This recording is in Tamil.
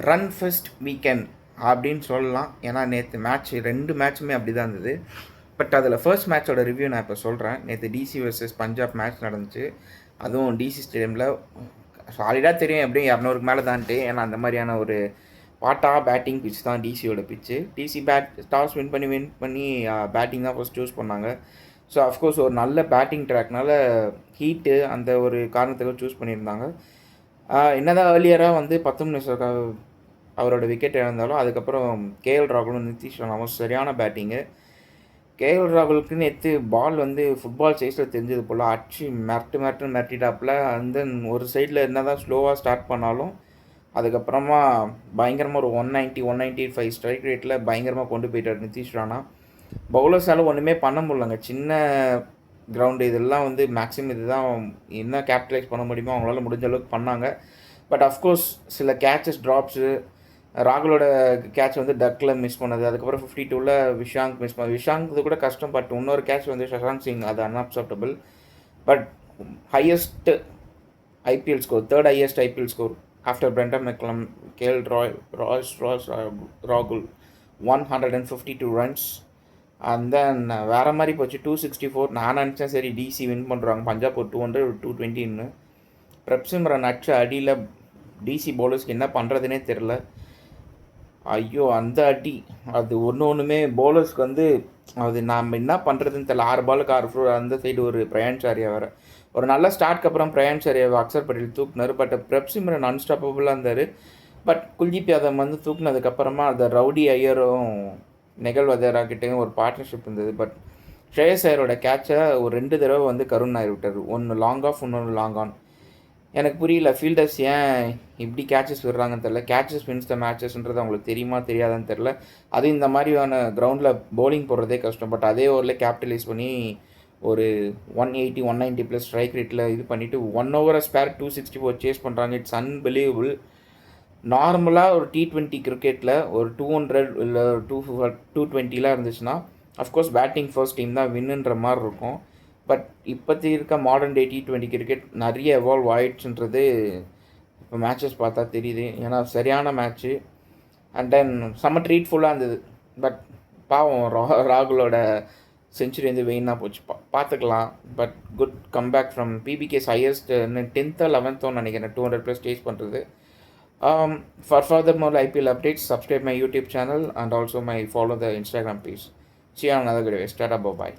ரன் ஃபர்ஸ்ட் வீக்கெண்ட் அப்படின்னு சொல்லலாம். ஏன்னா நேற்று ரெண்டு மேட்ச்சுமே அப்படி தான் இருந்தது. பட் அதில் ஃபர்ஸ்ட் மேட்சோட ரிவ்யூ நான் இப்போ சொல்கிறேன். நேற்று டிசி வர்சஸ் பஞ்சாப் மேட்ச் நடந்துச்சு. அதுவும் டிசி ஸ்டேடியமில் சாலிடாக தெரியும் எப்படியும் 200க்கு மேலே தான்ட்டு. ஏன்னா அந்த மாதிரியான ஒரு பேட்டிங் பிச் தான் டிசியோட பிச்சு. டிசி டாஸ் வின் பண்ணி பேட்டிங் தான் ஃபர்ஸ்ட் சூஸ் பண்ணாங்க. ஸோ அஃப்கோர்ஸ் ஒரு நல்ல பேட்டிங் ட்ராக்னால ஹீட்டு அந்த ஒரு காரணத்துக்கு சூஸ் பண்ணியிருந்தாங்க. என்னதான் ஏர்லியராக வந்து 10 நிமிஷம் அவரோட விக்கெட் இழந்தாலும் அதுக்கப்புறம் கேஎல் ராகுலும் நிதிஷ் ராணாவும் சரியான பேட்டிங்கு. கேஎல் ராகுலுக்கு நேற்று பால் வந்து ஃபுட்பால் சைஸில் தெரிஞ்சது போல் அடிச்சு மிரட்டிட்டாப்பில். அந்த ஒரு சைடில் என்ன தான் ஸ்லோவாக ஸ்டார்ட் பண்ணாலும் அதுக்கப்புறமா பயங்கரமாக ஒரு 195 ஸ்ட்ரைக் ரேட்டில் பயங்கரமாக கொண்டு போயிட்டார் நிதிஷ் ராணா. பவுலர்ஸால் ஒன்றுமே பண்ண முடியலங்க. சின்ன கிரவுண்டு இதெல்லாம் வந்து மேக்ஸிமம் இது தான் என்ன கேபிட்டலைஸ் பண்ண முடியுமோ அவங்களால முடிஞ்ச அளவுக்கு பண்ணாங்க. பட் அஃப்கோர்ஸ் சில கேட்சஸ் ட்ராப்ஸு, ராகுலோட கேட்ச் வந்து டக்கில் மிஸ் பண்ணது, அதுக்கப்புறம் 52ல் விஷாங்க் மிஸ் பண்ணது. விஷாங்க் இது கூட கஷ்டம். பட் இன்னொரு கேட்ச் வந்து சஷாங்க் சிங், அது unacceptable. But highest IPL score, third highest IPL score after Brendan McCullum, KL ராகுல் 152 ரன்ஸ். அண்ட் தென் வேறு மாதிரி போச்சு 264. நான் நினச்சேன் சரி டிசி வின் பண்ணுறாங்க, பஞ்சாப் ஒரு 200 220ன்னு. பிரப்சிம்ரன் அடிச்ச அடியில் டிசி பவுலர்ஸ்க்கு என்ன பண்ணுறதுனே தெரில. ஐயோ அந்த அடி அது ஒன்றுமே பவுலர்ஸ்க்கு வந்து அது நாம் என்ன பண்ணுறதுன்னு தெரில. 6 பாலுக்கு 6 ஃப்ளோர். அந்த சைடு ஒரு பிரயான்ச் ஆரியா வேறு ஒரு நல்ல ஸ்டார்ட்க்கு அப்புறம் பிரயான்ச் ஆரியாவை அக்சர் பட்டேல் தூக்குனார். பட் பிரப்சிம்ரன் அன்ஸ்டாப்பபுளாக இருந்தார். பட் குல்தீப் யாதவ் வந்து தூக்குனதுக்கப்புறமா அந்த ரவுடி ஐயரும் நெகல் வதேராக்கிட்டையும் ஒரு பார்ட்னர்ஷிப் இருந்தது. பட் ஸ்ரேயஸ் ஐயரோட கேட்சை ஒரு 2 தடவை வந்து கருண் நாயர் விட்டார். ஒன்று லாங் ஆஃப், இன்னொன்று லாங் ஆன். எனக்கு புரியல ஃபீல்டர்ஸ் ஏன் இப்படி கேட்சஸ் விடுறாங்கன்னு தெரில. கேட்சஸ் வின்ஸ் த மேட்சஸ்ன்றது அவங்களுக்கு தெரியுமா தெரியாதான்னு தெரில. அது இந்த மாதிரியான கிரவுண்டில் பவுலிங் போடுறதே கஷ்டம். பட் அதே ஓவரில் கேபிட்டலைஸ் பண்ணி ஒரு 180 190 ப்ளஸ் ஸ்ட்ரைக் ரேட்டில் இது பண்ணிவிட்டு 1 ஓவரை ஸ்பேர் 264 சேஸ் பண்ணுறாங்க. It's unbelievable. நார்மலாக ஒரு T20 கிரிக்கெட்டில் ஒரு 200 இல்லை 220லாம் இருந்துச்சுன்னா அஃப்கோர்ஸ் பேட்டிங் ஃபர்ஸ்ட் டீம் தான் வின்னுன்ற மாதிரி இருக்கும். பட் இப்போத்தி இருக்க மாடர்ன் டே T20 கிரிக்கெட் நிறைய எவால்வ் ஆயிடுச்சுன்றது இப்போ மேட்சஸ் பார்த்தா தெரியுது. ஏன்னா சரியான மேட்ச்சு. அண்ட் தென் செம்ம ட்ரீட்ஃபுல்லாக இருந்தது. பட் பாவம் ராகுலோட செஞ்சுரி வந்து வெயினாக போச்சு. பார்த்துக்கலாம். But good comeback from PBKS highest 10th 11th நினைக்கிறேன் 200+ ஸ்டேஜ் பண்ணுறது. For further more IPL updates, subscribe my YouTube channel and also follow the Instagram page. See you on another video. Bye bye.